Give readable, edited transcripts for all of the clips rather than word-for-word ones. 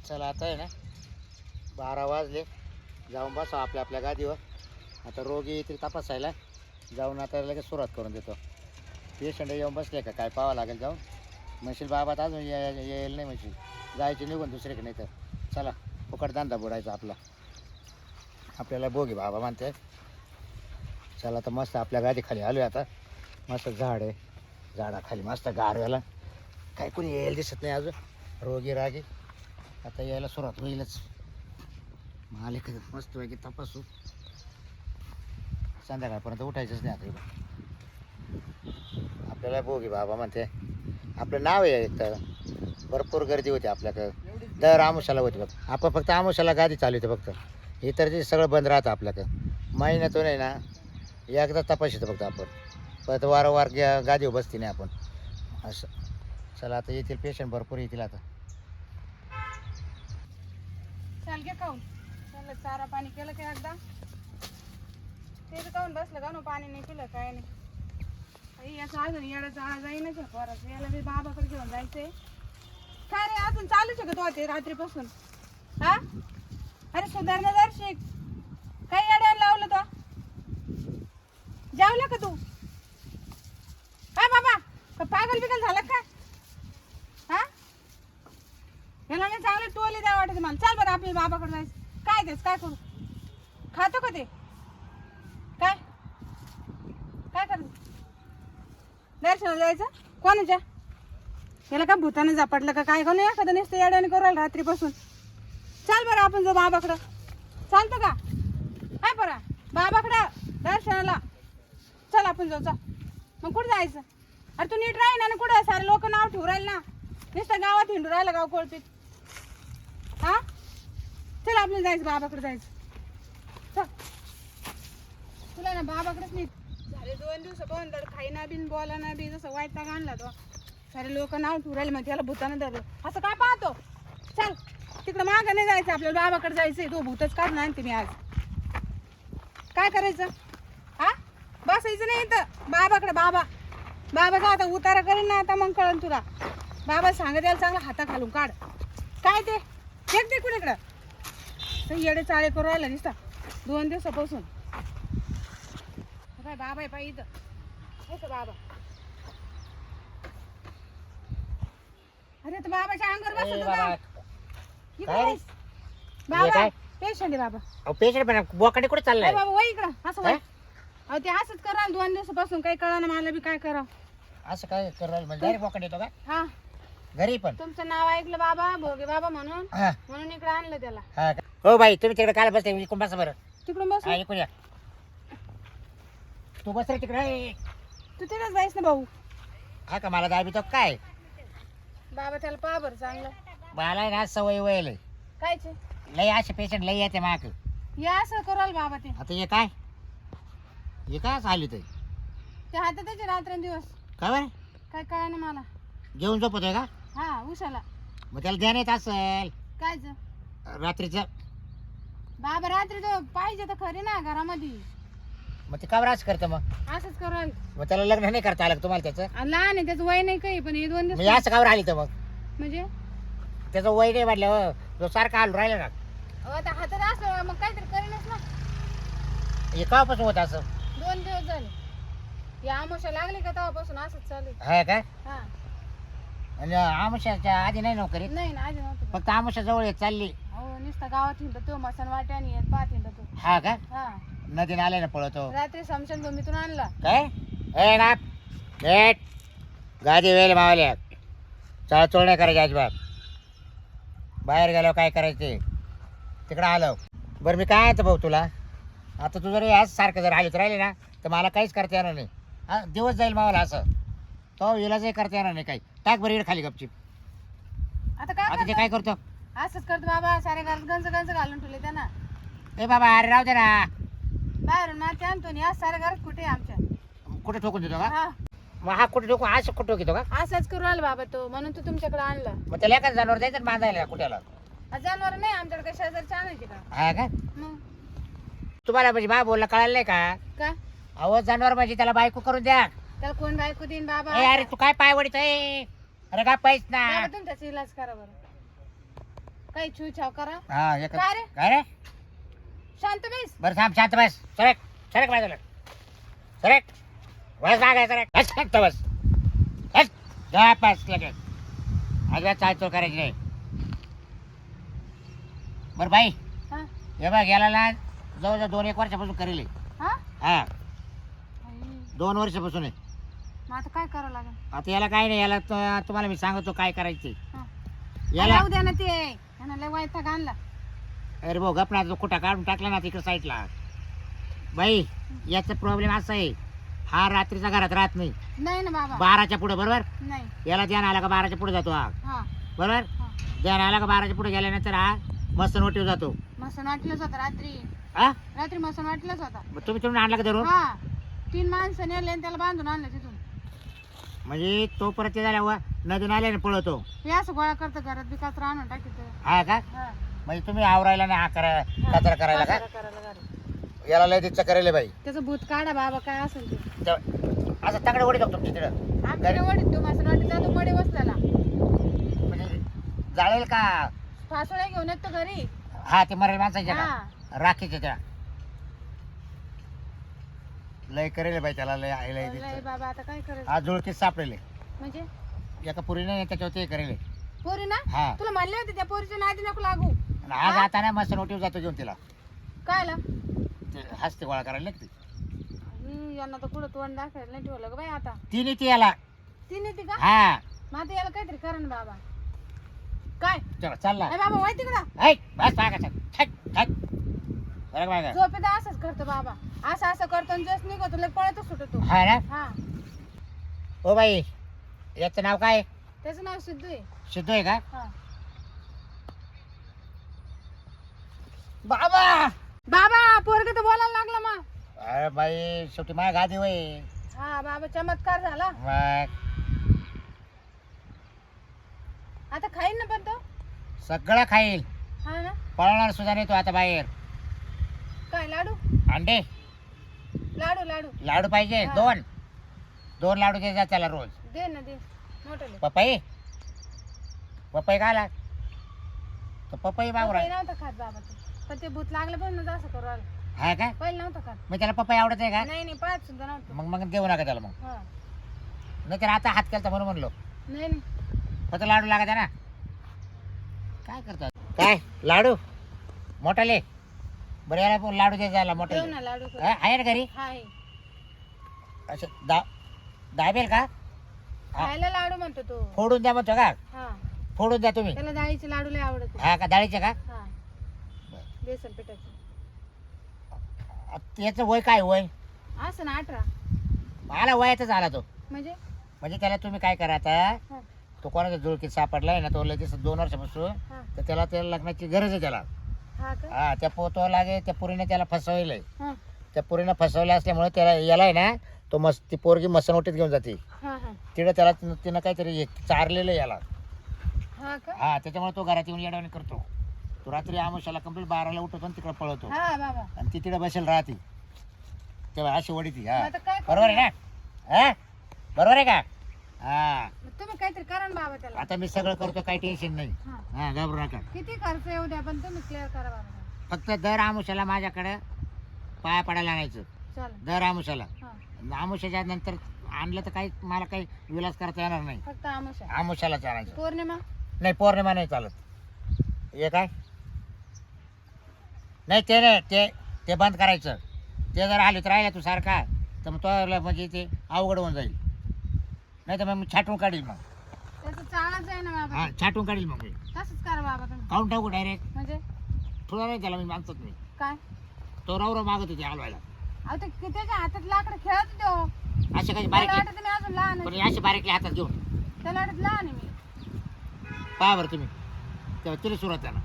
चला आता आहे ना 12 वाजले. जाऊन बसा आपल्या आपल्या गादीवर. आता रोगी येतील तपासायला. जाऊन आता लगेच सुरुवात करून देतो. पेशंट येऊन बसले का काय पाहावं लागेल. जाऊन म्हणशील बाबा तर अजून येईल नाही म्हणशील. जायचे निघून दुसरीकडे. नाही तर चला फुकट धंदा बुडायचा आपला. आपल्याला बोगी बाबा म्हणते. चला तर मस्त आपल्या गादी खाली आलो आता. मस्त झाड आहे. झाडाखाली मस्त गारव्याला काही कोणी यायला दिसत नाही अजून. रोगी रागी आता यायला सुरुवात होईलच. मालिक मस्त पैकी तपासू. संध्याकाळपर्यंत उठायचंच नाही आता इकडं. आपल्याला बोगी बाबा म्हणते. आपलं नाव आहे एक तर भरपूर गर्दी होती आपल्याकडं. दर आमुषाला होती बघ. आपण फक्त आमुषाला गादी चालू होते फक्त. इतर जे सगळं बंद राहतं आपल्याकडं. महिन्यातून आहे ना एकदा तपास येतं फक्त आपण. परत वारंवार गादीवर बसती नाही आपण असं. चला आता येतील पेशंट भरपूर येतील आता. चाल घे खाऊन. चाललं चारा पाणी केलं की एकदा. ते तर खाऊन बसलं का पाणी नाही पिलं काय नाही. याचा अजून येडाचा आळा जाईनच आहे पोराचं. याला मी बाबाकडे घेऊन जायचंय. काय रे अजून चालू शकत होते रात्रीपासून. हा अरे सुधारणा दर्शिक काय येड्याला लावलं तो. जेवला का तू. काय बाबा का पागल बिगल झाला का. हा याला मी चांगलं टोले द्या वाटत मला. चाल बरं आपल्या बाबाकडे जायचं. काय तेच काय करू. खातो का ते काय काय करतो. दर्शनाला जायचं कोणाच्या. याला का भूताने झपाटलं का काय कोणी एखादं नुसतं येड्याने करू राहिलं रात्रीपासून. चाल बरं आपण जाऊ बाबाकडं. चालतं का काय बरं बाबाकडं दर्शनाला. चल आपण जाऊ. चल मग कुठं जायचं. अरे तू नीट राही ना. कुठं सारे लोक नाव ठेवू राहिले ना. नुसतं गावात हिंडू राहिलं गाव कोळपीत. हा चल आपल्याला जायचं बाबाकडे जायचं. चल तुला ना बाबाकडेच नाही झाले 2 दिवस बंद खाईना बिन बोला ना बी. जसं वाईट आणला तो. सारे लोक नाव ठेवू राहिले मग त्याला भूतानं धरलं असं काय पाहतो. चल तिकडं मागं नाही जायचं आपल्याला बाबाकडे जायचंय. तो भूतच काढणार आणते मी आज. काय करायचं हा बसायचं नाही इथं बाबाकडे. बाबाचा आता उतारा करेन ना आता मग कळन तुला. बाबा सांगत यायला चांगला हाता घालून काढ. काय ते फेक दे कुणीकडं. येडे चाळे करू राहिला नुसता 2 दिवसापासून. काय बाबा आहे पाय इथं. असं बाबा. अरे तर बाबाच्या अंगावर बसत होता. काय रे? बाबा काय? पेशंट आहे बाबा. पेशंट पण बोकाडे कुठे चाललाय. बाबा वय इकडं असं वय. अहो ते असंच करा 2 दिवसापासून काही कळा ना मला बी काय करा. असं काय करायला म्हणजे डायरेक्ट बोकाड येतो का हा घरी पण. तुमचं नाव ऐकलं बाबा भोगे बाबा म्हणून हा म्हणून इकडे आणलं त्याला. हा का? हो बाई तुम्ही तिकडे काय बसते. इकडून बसा बरं. तिकडून बस. हा इकडून या. तू बस रे तिकडे. तू तिकडेच जायस ना भाऊ. हा का मला दाबी तो काय. बाबा त्याला पहा बरं चांगलं. मला ना सवय वयले कायचे लय असे पेशंट लय येते माग. या असं कराल बाबा ते. आता हे काय आली ते हातात त्याचे रात्रंदिवस काय बरं काय कळा ना मला. घेऊन झोपतोय का. हा उशाला मग त्याला ध्यान येत असेल कायच. रात्रीचं. बाबा रात्री तो पाहिजे तर खरी ना घरामध्ये. मग ते का असं करतं मग. असंच कराल. मग त्याला लग्न नाही करता आलं का तुम्हाला त्याचं. आणि लहान आहे त्याचं वय नाही काही पण हे 2 म्हणजे दिवस असं कावर आली तर मग. म्हणजे त्याचं वय नाही वाढलं. तो सारखा आलो राहिला ना. आता हातात असलं मग काहीतरी करेनच ना. हे केव्हापासून होत असं. 2 दिवस झाले. या आमोशा लागली का तेव्हापासून असंच चालू. हा काय हा आणि आमुष्याच्या आधी नाही नोकरी. नाही ना आधी नव्हतं. फक्त आमुष्या जवळ येत चालली. हो नुसता गावात हिंडतो तो मसन वाट्याने येत पाहत हिंडतो. हा का हा नदीने आले ना पळतो. रात्री समशन भूमीतून आणला. काय ए ना नेट गादी वेळ मावल्या. चळचोळ नाही करायची अजिबात. बाहेर गेलो काय करायचे तिकडं आलो. बरं मी काय येतं भाऊ तुला. आता तू जर आज सारखं जर आलीच राहिले ना तर मला काहीच करता येणार नाही. हा दिवस जाईल मावाला असं. तो इलाजही करता येणार नाही काही. टाक बरं इकडे खाली गपचीप. आता काय आता ते काय करतो. असंच करतो बाबा. सारे घरात गंज गंज घालून ठेवले त्यांना. ए बाबा अरे राहू दे ना. बाहेरून माती आणतो नि आज सारे घरात कुठे आहे आमच्या. कुठे ठोकून देतो का. हा मग हा कुठे ठोकून असं कुठं ठोकितो का. असंच करू आला बाबा तो म्हणून तो तुमच्याकडे आणला. मग त्याला एखादं जनावर द्यायचं ना बांधायला कुठ्याला. जनावर नाही आमच्याकडे शेजारची आणायची का. हा का मग तुम्हाला म्हणजे बा बोलला कळालं नाही का. का अहो जनावर म्हणजे त्याला बायको करून द्या. त्याला कोण बायको देईन बाबा. ए अरे तू काय पाय वडीत आहे. अरे काय पाहिजे ना. बाबा तुमच्याचा इलाज करा बरं. काही छुछाव करा. हा एक काय रे? काय रे शांत बेस. बरं थांब शांत बस सरक सरक बाजूला सरक बस लागाय सरक बस शांत बस बस जा पास लगेच अजिबात चालतो करायची नाही बरं बाई हा हे बघ याला ना जवळजवळ 2-1 वर्षापासून करेल हा हा आई, 2 वर्षापासून आहे मग आता काय करावं लागेल? आता याला काय नाही याला तुम्हाला मी सांगतो काय करायचे हा. याला राहू द्या ना ते. यानं लय वैताग आणला. अरे भाऊ गपना तो कुठा काढून टाकला ना तिकडे साईडला बाई याचा प्रॉब्लेम असा आहे हा रात्रीचा घरात राहत नाही नाही ना बाबा. 12च्या पुढे बरोबर नाही. याला ध्यान आला का 12च्या पुढे जातो हा हा बरोबर हा. ध्यान आला का 12च्या पुढे गेल्यानंतर हा मस्त नोटीव जातो मसन वाटलंच होतं रात्री. हा रात्री मसन वाटलंच होता. मग तुम्ही तुम्ही आणला का धरून हा 3 माणसं नेले आणि त्याला बांधून आणलं तिथून. म्हणजे तो परत ते झाल्या नदीन आल्याने पळतो हे असं गोळा करतं घरात बी कचरा आणून टाकीत. हा का हा. म्हणजे तुम्ही आवरायला नाही हा करा कचरा करायला का कचरा करायला घरात. याला लय दिच्छा करेल बाई त्याचं भूत काढा बाबा काय असेल ते. असं तगडे ओढी टाकतो तुमच्या तिकडं आमच्या वडीत तो मसन वाटत जातो मडे बसल्याला. म्हणजे जाळेल का फासोळ्या घेऊन येतो घरी. हा ते मरेल माणसाच्या हा. का राखीच्या त्या लय करेल बाई त्याला लय आहे लय लय दिच्छा. बाबा आता काय करायचं? आज जुळकीच सापडेले म्हणजे एका पुरीने त्याच्यावर ते करेल पोरी ना हा तुला म्हणले होते त्या पोरीच्या नादी नको लागू. आणि आज आता ना मस्त नोटीव जातो घेऊन तिला कायला? ते हस्ते गोळा करायला लागते यांना तर कुठं तोंड दाखवायला नाही ठेवलं ग बाई आता. तिने ती याला ती नेते का? हा मग आता याला काहीतरी करा ना बाबा. काय चला चालला अरे बाबा माहिती का? ऐक बस पागायचं ठक ठक बरं का बागा झोपेत असंच करतो बाबा. असं असं करतो आणि जस निघतो लय पळतो सुटतो. हा ना हा ओ बाई याचं नाव काय त्याचं नाव सिद्धू आहे. सिद्धू आहे का हा बाबा बाबा पोरग तर बोलायला लागला मग. अरे बाई शेवटी माझ्या गादी वय हा बाबा चमत्कार झाला. मग आता खाईन ना पण तो. सगळं खाईल हा ना. पळणार सुद्धा नाही तो आता बाहेर काय लाडू अंडे लाडू लाडू लाडू पाहिजे हा. 2 लाडू दे जा त्याला रोज दे ना दे मोठं पपई पपई खाला तो पपई मागू राहिला नव्हतं खात बाबा तू. पण ते भूत लागलं पण असं करू राहिलं. हा का पहिले नव्हतं खात. मग त्याला पपई आवडत आहे का नाही नाही पाहत सुद्धा नव्हतं. मग मग देऊ नका त्याला मग हा नाही तर आता हात केलता म्हणून म्हणलो नाही नाही फक्त लाडू लागत आहे ना काय करतात काय लाडू मोठाले बरं याला पण लाडू दे जायला ठेव मोठाले ना लाडू कर. आहे ना घरी हा आहे. असं दाबेल का खायला लाडू म्हणतो तो. फोडून द्या म्हणतो का हा फोडून द्या तुम्ही त्याला डाळीचे लाडू लय आवडत. हा का डाळीचे का हा बेसन पिठाचे. याचं वय काय वय असं ना 18 मला वयातच आला तो म्हणजे. म्हणजे त्याला तुम्ही काय करा आता हा तो कोणाच्या जुळकीत सापडलाय ना तो लगेच 2 वर्षापासून हा तर त्याला लग्नाची गरज आहे त्याला हा का. हा त्या पोतो लागे त्या पुरीने त्याला फसवलंय हा त्या पुरीने फसवलं असल्यामुळे त्याला याला आहे ना तो मस्त ती पोरगी मसनवटीत घेऊन जाते हा हा तिकडे त्याला तिनं काहीतरी चारलेलं याला हा का. हा त्याच्यामुळे तो घरात येऊन येडवणी करतो तो रात्री आमुषाला कंप्लीट 12ला उठतो आणि तिकडे पळवतो हा बाबा. आणि ती तिकडे बसेल राहते तेव्हा अशी वडी ती हा मग आता काय करू? बरोबर आहे ना हा बरोबर आहे का हा मग तुम्ही काहीतरी करा ना बाबा त्याला. आता मी सगळं करतो काही टेन्शन नाही हा हा घाबरू नका किती खर्च येऊ द्या पण तुम्ही क्लिअर करा बाबा. फक्त दर आमुषाला माझ्याकडे पाया पडायला आणायचं चालेल. दर आमुषाला हा आमुषाच्या नंतर आणलं तर काही मला काही विलास करता येणार नाही फक्त आमुषा. आमुषालाच आणायचं पौर्णिमा. नाही पौर्णिमा नाही चालत हे काय नाही ते नाही ते बंद करायचं ते जर आले तर राहिला तू सारखा तर मग तो म्हणजे ते अवघड होऊन जाईल नाही तर मग मी छाटून काढील मग त्याचं चालच आहे ना बाबा. हा छाटून काढील मग मी तसंच करा बाबा तुम्ही. काढून टाकू डायरेक्ट म्हणजे थोडा नाही त्याला मी मानतात मी काय. तो रवरव मागत होते हलवायला अहो ते त्याच्या हातात लाकडं खेळत देऊ. असे काही त्याला बारीक वाटत मी अजून लहान पण आहे. असे बारीकले हातात घेऊन त्याला वाटत लहान आहे मी. पहा बरं तुम्ही तेव्हा तिला सुरुवात त्याला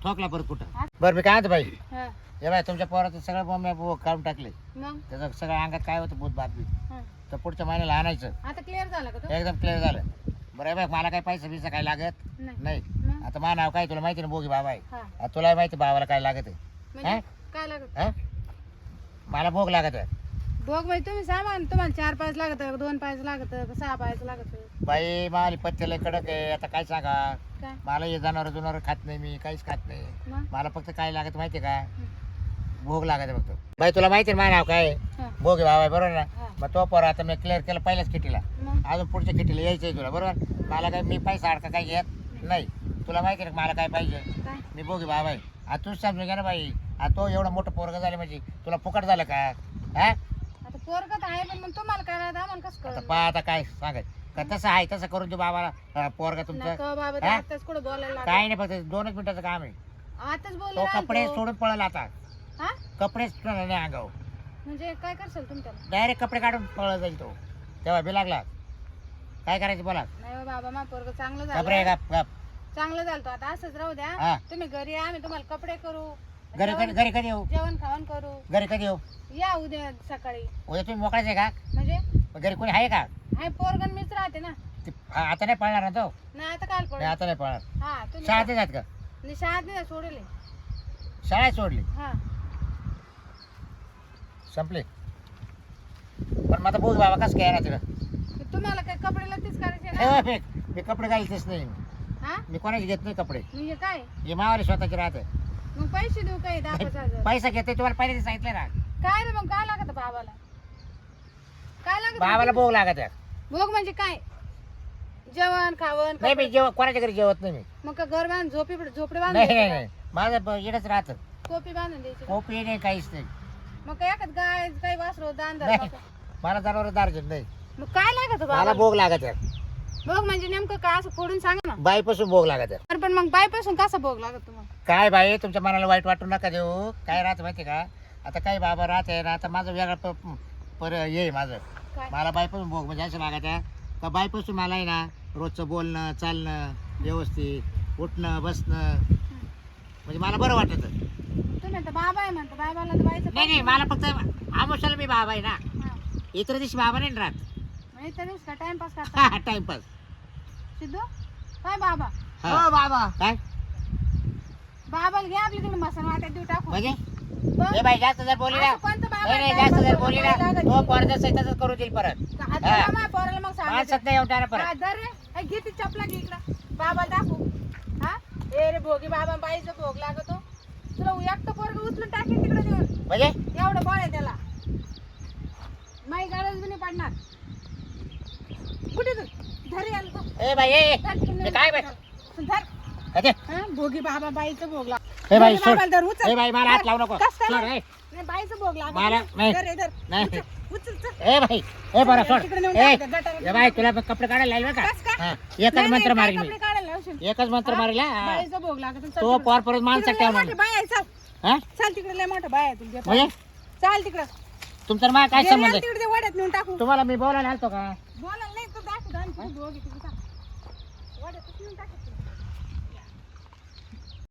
ठोकला परत कुठं बरं मी काय म्हणतो बाई हा हे बाय तुमच्या पोराचं सगळं मग मी काढून टाकले मग त्याचं सगळं अंगात काय होतं भूत बातमी हा. तर पुढच्या महिन्याला आणायचं आता क्लिअर झाला का तो. एकदम क्लिअर झालं बरं हे बघ मला काही पैसा बिसा काय लागत नाही. नाही मग आता माझं नाव काय तुला माहिती ना बोगी बाबा आहे हा आता तुला माहिती भावाला काय लागत आहे म्हणजे हा? काय लागत. हा? मला भोग लागत आहे बघ बाई तुम्ही सांगा ना, तुम्हाला 4 पायच लागत 2 पायच लागत 6 पायच लागत बाई माली पत्त्याला कडक आहे आता काय सांगा. काय मला हे जनावर खात नाही मी काहीच खात नाही. मग? मला फक्त काय लागत माहितीये का भोग लागत फक्त. बाई तुला माहिती आहे माझं नाव काय आहे? हा. भोग आहे बाबा बरोबर ना. हा. मग तो पोर आता मी क्लिअर केलं पहिल्याच किटीला. मग अजून पुढच्या किटीला यायचंय तुला बरोबर. मला काय मी पैसा अडका काही घेत नाही. तुला माहिती आहे ना मला काय पाहिजे. काय मी भोगी बाबा आहे. आता तूच समजून घ्या ना बाई. आता तो एवढं मोठं पोरग झालं म्हणजे तुला फुकट झालं का हा. आता पोरगत आहे पण मग तुम्हाला काय आम्हाला कसं आता कळलं पहा आता काय सांगायचं का तसं आहे तसं करून देऊ बाबाला पोरगा तुमचं. नको बाबा ते हा? आताच कुठं बोलायला लागलं. काय नाही फक्त 2च मिनिटाचं काम आहे. आताच तो बोलायला कपडे आलतो. सोडून पळेल आता. हा कपडेच नाही अंगावर म्हणजे काय करशाल तुमच्याला डायरेक्ट कपडे काढून पळत जाईल तो. तेव्हा बी लागला काय करायचं बोला. नाही हो बाबा मा पोरग चांगलं कपडे झालं गप गप. चांगलं झालं तो आता असंच राहू हा. द्या. तुम्ही घरी या, आम्ही तुम्हाला कपडे करू घरी घरी कधी येऊ जेवण खावण करू. घरी कधी येऊ या उद्या सकाळी. उद्या तुम्ही मोकळाच आहे का म्हणजे मग घरी कोणी आहे का. आहे पोरगण मीच राहते ना. आता नाही पळणार ना तो. नाही आता काल नाही पड आता नाही पळणार. हा तुम्ही शाळेत जात का नाही, शाळेत नाही सोडले. शाळेत सोडली हा संपली. पण मग आता बोल बाबा कसं काय ना तिकडं. तुम्हाला काय कपडे लागतेच करायचे ना. मी कपडे घालतेच नाही. हा मी कोणाची घेत नाही कपडे. म्हणजे काय हे मावाले स्वतःचे राहते. मग पैसे देऊ काही 10,000 पैसा घेते तुम्हाला पहिले सांगितलं ना. काय रे मग काय लागत बाबाला काय लागत बाबाला भोग लागत आहे. भोग म्हणजे काय जेवण खावण नाही मी जेव कोणाच्या घरी जेवत नाही मी. मग का घर बांध झोपडे नाही बांधून नाही द्यायची नाही माझं येडच राहतं. का? कोपी बांधून द्यायची का? कोपी नाही काहीच नाही. मग काय एखाद गाय काही वासरो दान धर नाही मला जनावर दार्जन नाही. मग काय लागत मला बाबा भोग लागत आहे. भोग म्हणजे नेमकं काय असं फोडून सांगा ना. बाईपासून भोग लागत आहे. अरे पण मग बायपासून कसा भोग लागत तुम्हाला काय बाई तुमच्या मनाला वाईट वाटू नका देऊ. काय राहतं माहिती का आता काही बाबा राहते ना आता माझं वेगळं ये माझं. काय मला बाईपासून भोग म्हणजे असं लागत आहे का बाईपासून मला आहे ना रोजचं बोलणं चालणं व्यवस्थित उठणं बसणं म्हणजे मला बरं वाटतं. तुम्ही आता बाबा आहे म्हणता बाबाला तर बायचं नाही नाही मला फक्त आमोशाला मी बाबा आहे ना. हा इतर दिवशी बाबा नाही राहत. म्हणजे त्या दिवशी का टाइमपास करता टाइमपास. सिद्धू काय बाबा हो बाबा काय बाबाला घ्या आपल्याकडे मसाला वाट्यात देऊ टाकू म्हणजे बघ, ए बाई जास्त जर बोलली ना असं कोणतं बाबा नाही नाही आहे, जास्त काय जर बोलली ना मसाला लागत तो नाही. पोरजा सहितच करू देईल परत. हात हा. धरा माझ्या पोराला मग सांगायचं. माणसात नाही येऊन त्याला हा, परत. धर रे. हे घे ती चपला घे इकडं बाबा दाखवू. हा ए रे भोगी बाबा बाईचं भोग लागतो. तुला एकटं पोरग उचलून टाकेन तिकडे नेऊन. म्हणजे एवढं बळ आहे त्याला माही गरज बी नाही पडणार. कुठे तू धर याला तो. ए बाई ए धर तिकडे मी नेऊन काय बाई टाक. धर अरे हा, भोगी बाबा बाईचं भोग लाग. ए बाई भोगी सोड बाबाला धर, उचल. ए बाई मला हात लावू नको कस काय? सोड ए. नाही बाईचं भोग लागतो. मला नाही. धर रे, धर. नाही. उचल, उचल, चल. ए बाई ए बरं सोड तिकडे नेऊन ए टाक, गटारात. ए बाई तुला कपडे काढायला लागले का कस काय? हा, एकच नाही, मंत्र नाही, मारील काय मी. कपडे काढायला लावशील? एकच मंत्र मारील हा. बाईचं भोग लागतो. चल तो तिकडे. पोर परत माणसात तिकडे लय ठेवणार मोठी बाई आहे, चल. हा चाल तिकडे लय मोठं बाय आहे तुझ्या. म्हणजे चाल तिकडं. तुमचा मला काय घरी संबंध आण आहे तिकडे ते वड्यात नेऊन टाकू. तुम्हाला मी बोलायला आलतो का बोलायला नाही तर दाखवू आणि तुम्ही दोघी तिकडे जा. वड्यातच नेऊन टाकू.